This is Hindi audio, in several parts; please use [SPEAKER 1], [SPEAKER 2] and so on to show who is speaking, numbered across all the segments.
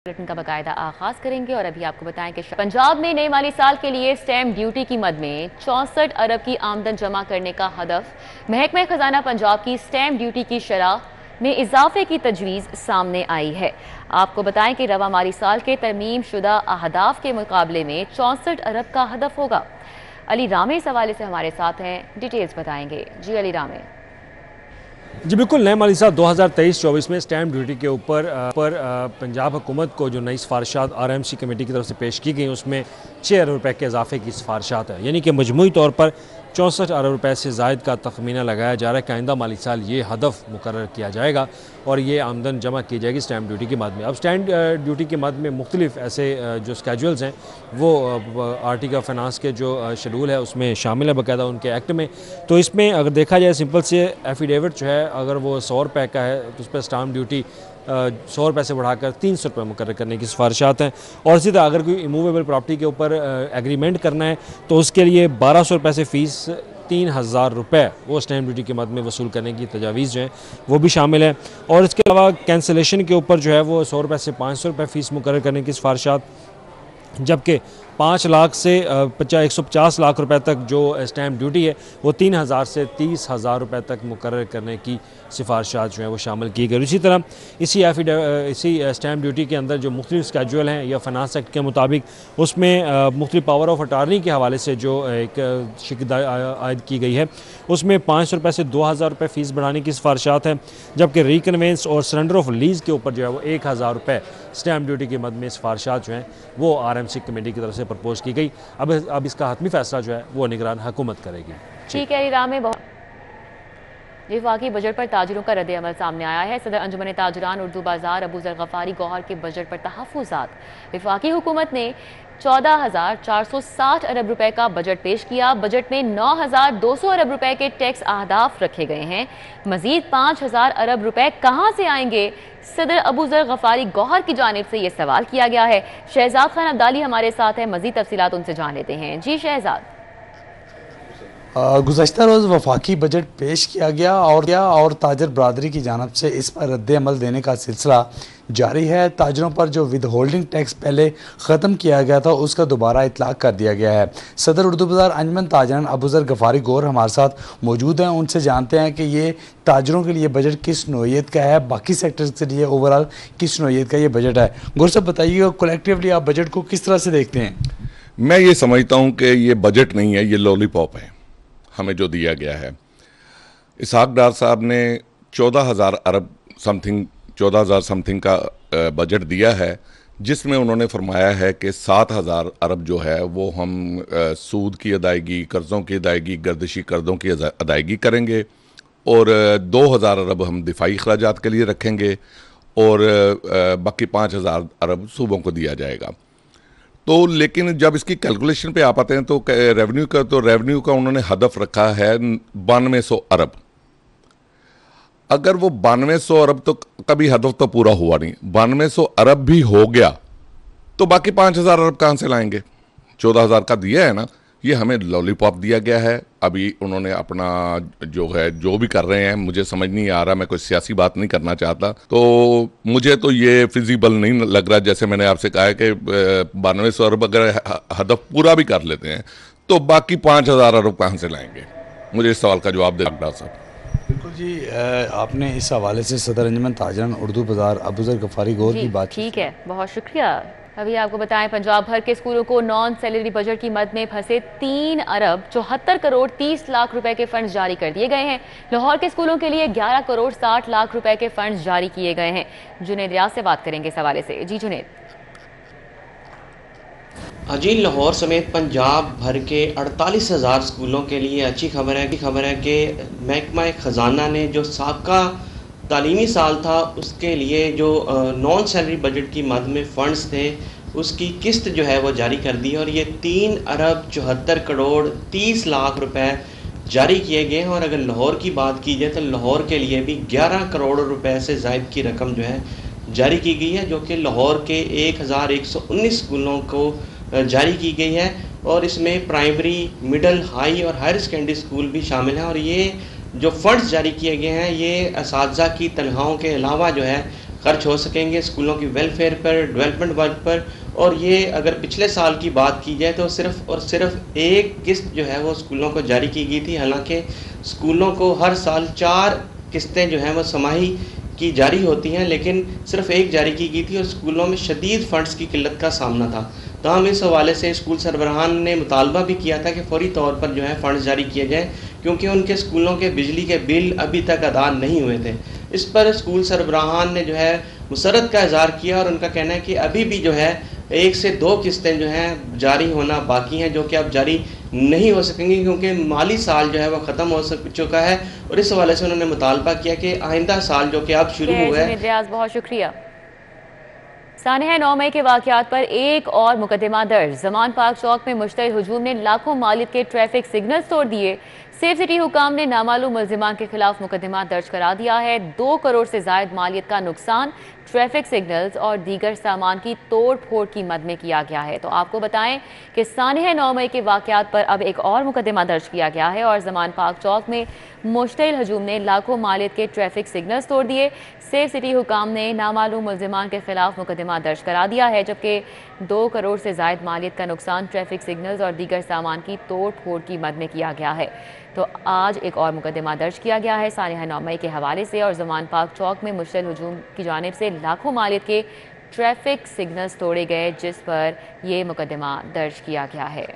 [SPEAKER 1] बुलेटिन का बाकायदा आगाज करेंगे और अभी आपको बताएं कि पंजाब में नए माली साल के लिए स्टैम्प ड्यूटी की मद में 64 अरब की आमदन जमा करने का हदफ। महकमा खजाना पंजाब की स्टैम्प ड्यूटी की शरह में इजाफे की तजवीज़ सामने आई है। आपको बताएं कि रवा माली साल के तरमीम शुदा अहदाफ के मुकाबले में 64 अरब का हदफ होगा। अली रामे इस हवाले से हमारे साथ हैं, डिटेल्स बताएंगे। जी अली रामे।
[SPEAKER 2] जी बिल्कुल, नए माली साल 2023-24 में स्टैम्प ड्यूटी के ऊपर पंजाब हुकूमत को जो नई सिफारिशात RMC कमेटी की तरफ से पेश की गई उसमें 6 अरब रुपये के इजाफे की सिफारिशात है, यानी कि मजमूई तौर पर 64 अरब रुपये से ज़ायद का तखमीना लगाया जा रहा है कि आइंदा माली साल ये हदफ मुकर्रर किया जाएगा और ये आमदन जमा की जाएगी स्टैम्प ड्यूटी की मद में। अब स्टैम्प ड्यूटी की मद में मुख्तलिफ ऐसे जो स्केजुअल्स हैं वो आर्टिकल फाइनेंस के जो शेड्यूल है उसमें शामिल है बाकायदा उनके एक्ट में। तो इसमें अगर देखा जाए सिंपल से एफिडेविट जो है अगर वो 100 रुपये का है तो उस पर स्टाम्प ड्यूटी 100 रुपये से बढ़ाकर 300 रुपये मुकर्रर करने की सिफारिशात हैं। और इसी तरह अगर कोई इमूवेबल प्रॉपर्टी के ऊपर एग्रीमेंट करना है तो उसके लिए 1200 रुपये से फ़ीस 3000 रुपये वो स्टैम्प ड्यूटी के मद में वसूल करने की तजावीज़ जो है वो भी शामिल है। और इसके अलावा कैंसिलेशन के ऊपर जो है वो 100 रुपये से 500 रुपये फ़ीस मुकर्रर करने की सिफारिशात, जबकि 5 लाख से 150 लाख रुपए तक जो स्टैम्प ड्यूटी है वो 3000 से 30,000 रुपए तक मुकर्रर करने की सिफारिशात जो है वो शामिल की गई। इसी तरह इसी स्टैम्प ड्यूटी के अंदर जो मुख्तलिफ स्केजुअल हैं या फाइनेंस एक्ट के मुताबिक उसमें मुख्तलिफ पावर ऑफ अटारनी के हवाले से जो एक शिकदा आयद की गई है उसमें 500 रुपये से 2000 रुपये फ़ीस बढ़ाने की सिफारिशात हैं, जबकि रिकन्वेंस और सरेंडर ऑफ लीज़ के ऊपर जो है वो 1000 रुपये स्टैम्प ड्यूटी की मद में सिफारिशात जो हैं वो RMC कमेटी की तरफ से प्रपोज की गई। अब इसका हतमी फैसला जो है वो निगरान हुकूमत करेगी।
[SPEAKER 1] ठीक है इराम में वफाकी बजट पर ताजिरों का रद्द अमल सामने आया है। सदर अंजुमन ताजरान उर्दू बाजार अबू ज़र गफ़ारी गौहर के बजट पर तहफ़्फ़ुज़ात। वफाकी हुकूमत ने 14,460 अरब रुपए का बजट पेश किया। बजट में 9,200 अरब रुपए के टैक्स अहदाफ रखे गए हैं। मजीद 5,000 अरब रुपए कहाँ से आएंगे, सदर अबू ज़र गफ़ारी गौहर की जानिब से यह सवाल किया गया है। शहजाद खान अब्दाली हमारे साथ हैं, मजीद तफसीलात उनसे जान लेते हैं। जी शहजाद।
[SPEAKER 3] गुज़श्ता रोज़ वफाकी बजट पेश किया गया और ताजर बरादरी की जानिब से इस पर रद्द अमल देने का सिलसिला जारी है। ताजरों पर जो विद होल्डिंग टैक्स पहले ख़त्म किया गया था उसका दोबारा इतलाक़ कर दिया गया है। सदर उर्दू बाज़ार अंजुमन ताजरान अबू ज़र गफ़ारी गौर हमारे साथ मौजूद हैं, उनसे जानते हैं कि ये ताजरों के लिए बजट किस नौइयत का है, बाकी सेक्टर्स के लिए ओवरऑल किस नौइयत का ये बजट है। गौर साहब बताइए, कलेक्टिवली आप बजट को किस तरह से देखते हैं?
[SPEAKER 4] मैं ये समझता हूँ कि ये बजट नहीं है, ये लॉलीपॉप है हमें जो दिया गया है। इसहाक डार साहब ने 14,000 अरब समथिंग 14,000 समथिंग का बजट दिया है, जिसमें उन्होंने फरमाया है कि 7,000 अरब जो है वो हम सूद की अदायगी, कर्ज़ों की अदायगी, गर्दिशी कर्ज़ों की अदायगी करेंगे और 2,000 अरब हम दिफाई अखराजात के लिए रखेंगे और बाकी 5,000 अरब सूबों को दिया जाएगा। तो लेकिन जब इसकी कैलकुलेशन पे आप आते हैं तो रेवेन्यू का उन्होंने हदफ रखा है 9200 अरब। अगर वो 9200 अरब तो कभी हदफ तो पूरा हुआ नहीं, 9200 अरब भी हो गया तो बाकी 5,000 अरब कहाँ से लाएंगे? 14,000 का दिया है ना, ये हमें लॉलीपॉप दिया गया है। अभी उन्होंने अपना जो है जो भी कर रहे हैं मुझे समझ नहीं आ रहा, मैं कोई सियासी बात नहीं करना चाहता, तो मुझे तो ये फिजिबल नहीं लग रहा। जैसे मैंने आपसे कहा है कि 9200 अरब अगर हदफ पूरा भी कर लेते हैं तो बाकी 5,000 अरब कहाँ से लाएंगे? मुझे इस सवाल का जवाब दे डॉक्टर साहब।
[SPEAKER 3] बिल्कुल जी, आपने इस हवाले से सदर अंजुमन ताजरान उर्दू बाज़ार अबू ज़र गफ़ारी गौर की बात
[SPEAKER 1] ठीक है, बहुत शुक्रिया। अभी आपको बताएं पंजाब भर के स्कूलों को नॉन सैलरी बजट की मद में फंसे 3 अरब 74 करोड़ 30 लाख रुपए के फंड्स जारी कर दिए गए हैं। लाहौर के स्कूलों के लिए 11 करोड़ 60 लाख रुपए के फंड्स जारी किए गए हैं। जुनेद रियाज से बात करेंगे इस हवाले से। जी जुनेद।
[SPEAKER 5] जी, लाहौर समेत पंजाब भर के 48,000 स्कूलों के लिए अच्छी खबर है कि महकमा खजाना ने जो साबका तालीमी साल था उसके लिए जो नॉन सैलरी बजट की मद में फ़ंड्स थे उसकी किस्त जो है वो जारी कर दी और ये 3 अरब 74 करोड़ 30 लाख रुपए जारी किए गए हैं। और अगर लाहौर की बात की जाए तो लाहौर के लिए भी 11 करोड़ रुपए से ज़ायद की रकम जो है जारी की गई है, जो कि लाहौर के 1119 स्कूलों को जारी की गई है और इसमें प्राइमरी, मिडल, हाई और हायर सेकेंडरी स्कूल भी शामिल हैं। और ये जो फ़ंड्स जारी किए गए हैं ये असातिज़ा की तनख्वाहों के अलावा जो है खर्च हो सकेंगे स्कूलों की वेलफेयर पर, डेवलपमेंट वर्क पर। और ये अगर पिछले साल की बात की जाए तो सिर्फ़ और सिर्फ एक किस्त जो है वो स्कूलों को जारी की गई थी। हालांकि स्कूलों को हर साल 4 किस्तें जो हैं वो समाही की जारी होती हैं, लेकिन सिर्फ एक जारी की गई थी और स्कूलों में शदीद फ़ंड्स की किल्लत का सामना था। तमाम इस हवाले से स्कूल सरबराहान ने मुतालबा भी किया था कि फ़ौरी तौर पर जो है फ़ंड्स जारी किए जाएँ, क्योंकि उनके स्कूलों के बिजली के बिल अभी तक अदा नहीं हुए थे। इस पर स्कूल सरबराहान ने जो है मुसरत का इज़हार किया और उनका कहना है कि अभी भी जो है 1 से 2 किस्तें जो हैं जारी होना बाकी हैं, जो कि अब जारी नहीं हो सकेंगी क्योंकि माली साल जो है वो ख़त्म हो चुका है। और इस हवाले से उन्होंने मुतालबा किया कि आइंदा साल जो कि अब शुरू हुआ है।
[SPEAKER 1] रियाज, बहुत शुक्रिया। सानहा 9 मई के वाक़यात पर एक और मुकदमा दर्ज। जमान पार्क चौक में मुश्तइल हुजूम ने लाखों मालिक के ट्रैफिक सिग्नल्स तोड़ दिए। सेफ सिटी हुकाम ने नामालूम मुल्जिमान के खिलाफ मुकदमा दर्ज करा दिया है। 2 करोड़ से जायद मालियत का नुकसान ट्रैफिक सिग्नल्स और दीगर सामान की तोड़ फोड़ की मद में किया गया है। तो आपको बताएं कि सानहा 9 मई के वाक़यात पर अब एक और मुकदमा दर्ज किया गया है और जमान पार्क चौक में मुश्तइल हजूम ने लाखों मालियत के ट्रैफिक सिग्नल्स तोड़ दिए। सेफ सिटी हुकाम ने नामालूम मुल्जिमान के खिलाफ मुकदमा दर्ज करा दिया है, जबकि 2 करोड़ से जायद मालियत का नुकसान ट्रैफिक सिग्नल्स और दीगर सामान की तोड़ फोड़ की मद में किया गया है। तो आज एक और मुकदमा दर्ज किया गया है सानहा 9 मई के हवाले से और जमान पार्क चौक में मुश्तइल हुजूम की जानिब से लाखों मालियत के ट्रैफिक सिग्नल्स तोड़े गए, जिस पर यह मुकदमा दर्ज किया गया है।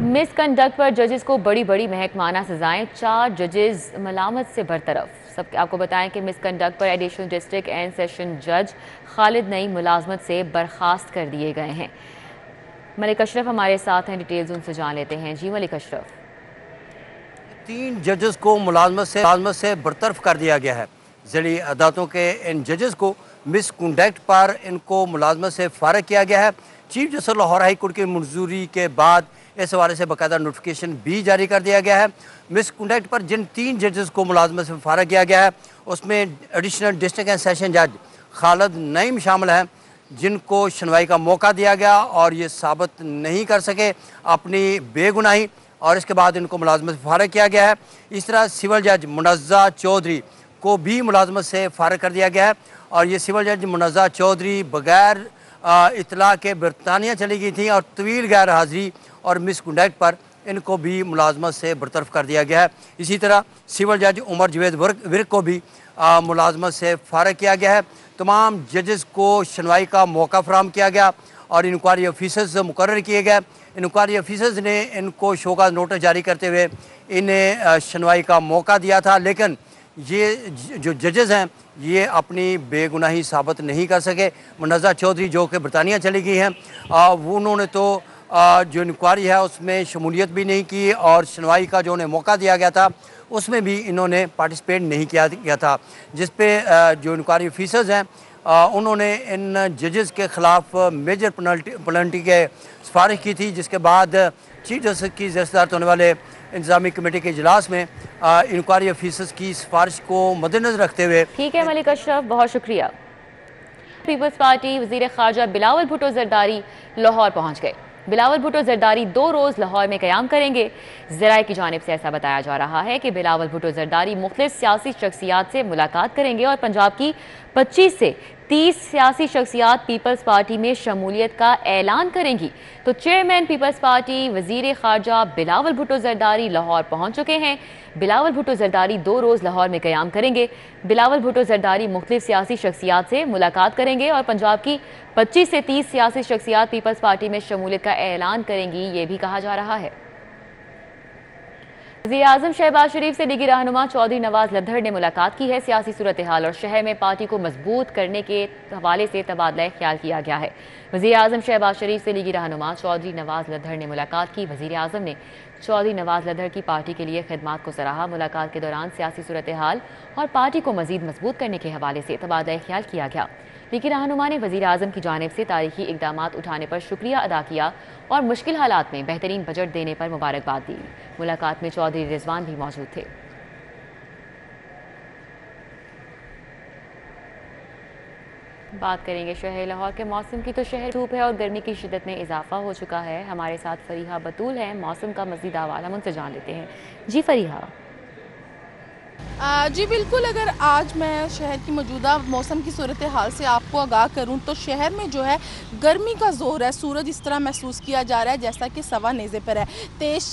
[SPEAKER 1] मिसकंडक्ट पर जजेस को बड़ी बड़ी महकमाना सजाएं, 4 जजेस मलामत से बरतरफ। सब आपको बताएं कि मिसकंडक्ट पर एडिशनल डिस्ट्रिक्ट एंड सेशन जज खालिद नईम मुलाजमत से बर्खास्त कर दिए गए हैं। मलिक अशरफ हमारे साथ हैं, डिटेल्स उनसे जान लेते हैं। जी मलिक अशरफ।
[SPEAKER 6] 3 जजेस को मुलाजमत से बरतरफ कर दिया गया है। ज़िली अदालतों के इन जजेस को मिसकंडक्ट पर इनको मुलाजमत से फारिग किया गया है। Chief justice Lahore high court की मंजूरी के बाद इस हवाले से बाकायदा नोटिफिकेशन भी जारी कर दिया गया है। मिसकंडक्ट पर जिन 3 जजेस को मुलाजमत से फारिग किया गया है उसमें एडिशनल डिस्ट्रिक्ट एंड सेशन जज खालिद नईम शामिल हैं, जिनको सुनवाई का मौका दिया गया और ये साबित नहीं कर सके अपनी बेगुनाही, और इसके बाद इनको मुलाजमत से फारिग किया गया है। इस तरह सिविल जज मुनज़्ज़ा चौधरी को भी मुलाजमत से फारिग कर दिया गया है और ये सिविल जज मुनज़्ज़ा चौधरी बगैर इतला के बरतानिया चली गई थी और तवील गैर हाज़िरी और मिसकंडक्ट पर इनको भी मुलाजमत से बरतरफ कर दिया गया है। इसी तरह सिविल जज उमर जवेद विर्क को भी मुलाजमत से फारिग किया गया है। तमाम जजेस को सुनवाई का मौका फराहम किया गया और इंक्वायरी ऑफिसर्स मुकर्रर किए गए। इंक्वायरी ऑफिसर्स ने इनको शोकॉज नोटिस जारी करते हुए इन्हें सुनवाई का मौका दिया था, लेकिन ये जो जजेस हैं ये अपनी बेगुनाही साबित नहीं कर सके। मुनज़्ज़ा चौधरी जो कि बरतानिया चली गई हैं, वो उन्होंने तो जो इंक्वायरी है उसमें शमूलियत भी नहीं की और सुनवाई का जो उन्हें मौका दिया गया था उसमें भी इन्होंने पार्टिसिपेट नहीं किया गया था, जिस पे जो इंक्वायरी ऑफिसर्स हैं उन्होंने इन जजेस के ख़िलाफ़ मेजर पेनल्टी के सिफारिश की थी, जिसके बाद चीफ जस्टिस की ज़िम्मेदारी होने वाले इंतजामी कमेटी के इजलास में इंक्वायरी ऑफिसर्स की सिफारिश को मद्देनजर रखते हुए।
[SPEAKER 1] ठीक है मलिक अशरफ, बहुत शुक्रिया। पीपल्स पार्टी वज़ीर ख़ारजा बिलावल भुट्टो ज़रदारी लाहौर पहुँच गए। बिलावल भुट्टो ज़रदारी 2 रोज़ लाहौर में क़याम करेंगे। ज़राए की जानिब से ऐसा बताया जा रहा है कि बिलावल भुट्टो ज़रदारी मुख्तलिफ सियासी शख्सियात से मुलाकात करेंगे और पंजाब की 25 से 30 सियासी शख्सियात पीपल्स पार्टी में शमूलियत का ऐलान करेंगी। तो चेयरमैन पीपल्स पार्टी वज़ीर ख़ारजा बिलावल भुट्टो ज़रदारी लाहौर पहुँच चुके हैं। बिलावल भुट्टो ज़रदारी 2 रोज़ लाहौर में क़याम करेंगे। बिलावल भुट्टो ज़रदारी मुख्तलिफ सियासी शख्सियात से मुलाकात करेंगे और पंजाब की 25 से 30 सियासी शख्सियात पीपल्स पार्टी में शमूलियत का ऐलान करेंगी, ये भी कहा जा रहा है। वज़ीर आज़म शहबाज शरीफ से लीगी रहनुमा चौधरी नवाज लद्दड़ ने मुलाकात की है। सियासी सूरत हाल और शहर में पार्टी को मजबूत करने के हवाले से तबादला ख्याल किया गया है। वज़ीर आज़म शहबाज शरीफ से लीगी रहनुमा चौधरी नवाज लद्दड़ ने मुलाकात की। वज़ीर आज़म ने चौधरी नवाज लद्दड़ की पार्टी के लिए खिदमात को सराहा। मुलाकात के दौरान सियासी सूरत हाल और पार्टी को मजीद मजबूत करने के हवाले से तबादला ख्याल किया गया। लीगी रहनुमा ने वज़ीर आज़म की जानिब से तारीखी इक़दाम उठाने पर शुक्रिया अदा किया और मुश्किल हालात में बेहतरीन बजट देने पर मुबारकबाद दी। मुलाकात में चौधरी रिजवान भी मौजूद थे। बात करेंगे शहर लाहौर के मौसम की। तो शहर धूप है और गर्मी की शिद्दत में इजाफा हो चुका है। हमारे साथ फरीहा बतूल है, मौसम का मज़ीद अहवाल हम उनसे जान लेते हैं। जी फरीहा।
[SPEAKER 7] जी बिल्कुल, अगर आज मैं शहर की मौजूदा मौसम की सूरत हाल से आपको आगाह करूं तो शहर में जो है गर्मी का ज़ोर है। सूरज इस तरह महसूस किया जा रहा है जैसा कि सवा नेज़े पर है। तेज़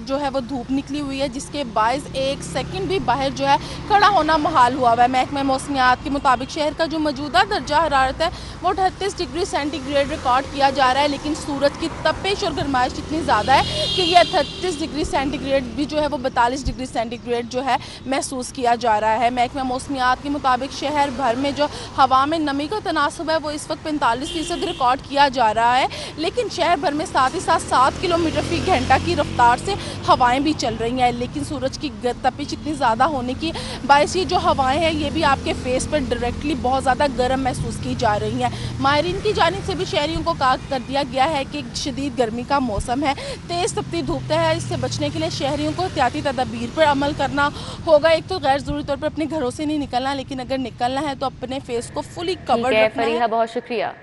[SPEAKER 7] जो है वो धूप निकली हुई है जिसके बायस एक सेकंड भी बाहर जो है खड़ा होना मुहाल हुआ है। महकमा मौसमियात के मुताबिक शहर का जो मौजूदा दर्जा हरारत है वो 38 डिग्री सेंटीग्रेड रिकॉर्ड किया जा रहा है, लेकिन सूरज की तपिश और गर्माइश इतनी ज़्यादा है कि यह 38 डिग्री सेंटीग्रेड भी जो है वो 42 डिग्री सेंटीग्रेड जो है महसूस किया जा रहा है। महकमा मौसमियात के मुताबिक शहर भर में जो हवा में नमी का तनासुब है वो इस वक्त 45% रिकॉर्ड किया जा रहा है, लेकिन शहर भर में साथ ही साथ 7 किलोमीटर फी घंटा की रफ्तार से हवाएं भी चल रही हैं। लेकिन सूरज की तपिश इतनी ज़्यादा होने की बायस ये जो हवाएं हैं ये भी आपके फेस पर डायरेक्टली बहुत ज़्यादा गर्म महसूस की जा रही हैं। माहिरीन की जानिब से भी शहरियों को कहा कर दिया गया है कि शदीद गर्मी का मौसम है, तेज़ तपती धूप है। इससे बचने के लिए शहरियों को एहतियाती तदाबीर पर अमल करना होगा। एक तो गैर ज़रूरी तौर पर अपने घरों से नहीं निकलना, लेकिन अगर निकलना है तो अपने फेस को फुली कवर्ड रखना है।
[SPEAKER 1] फरीहा बहुत शुक्रिया।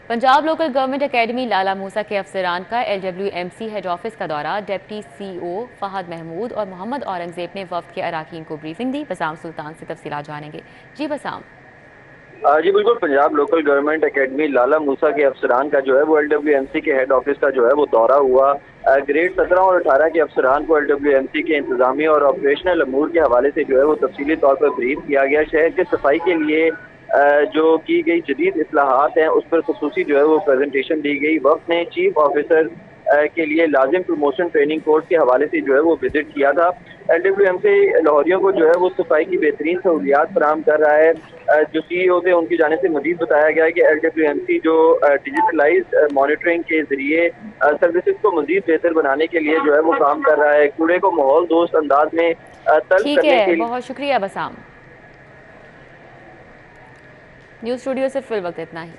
[SPEAKER 1] पंजाब लोकल गवर्नमेंट एकेडमी लाला मूसा के अफसरान का LWMC हेड ऑफिस का दौरा। डिप्टी CEO फहद महमूद और मोहम्मद औरंगजेब ने वफ्द के अराकीन को ब्रीफिंग दी। बसाम सुल्तान से तफसीलात जानेंगे। जी बसाम।
[SPEAKER 8] जी बिल्कुल, पंजाब लोकल गवर्नमेंट एकेडमी लाला मूसा के अफसरान का जो है वो LWMC के हेड ऑफिस का जो है वो दौरा हुआ। ग्रेड 17 और 18 के अफसरान को LWMC के इंतजामी और ऑपरेशनल अमूर के हवाले से जो है वो तफसीली तौर पर ब्रीफ किया गया। शहर के सफाई के लिए जो की गई जदीद इस्लाहात हैं उस पर खुसूसी जो है वो प्रेजेंटेशन दी गई। वक्त ने चीफ ऑफिसर के लिए लाजिम प्रमोशन ट्रेनिंग कोर्स के हवाले से जो है वो विजिट किया था। LWMC लाहौरियों को जो है वो सफाई की बेहतरीन सहूलियात फराहम कर रहा है। जो CEO थे उनकी जानिब से मजीद बताया गया है कि LWMC जो डिजिटलाइज मॉनिटरिंग के जरिए सर्विसेज को मजीद बेहतर बनाने के लिए जो है वो काम कर रहा है। कूड़े को माहौल दोस्त अंदाज में तलब करने के लिए।
[SPEAKER 1] बहुत शुक्रिया बसाम। न्यूज़ स्टूडियो से फिल वक्त इतना ही।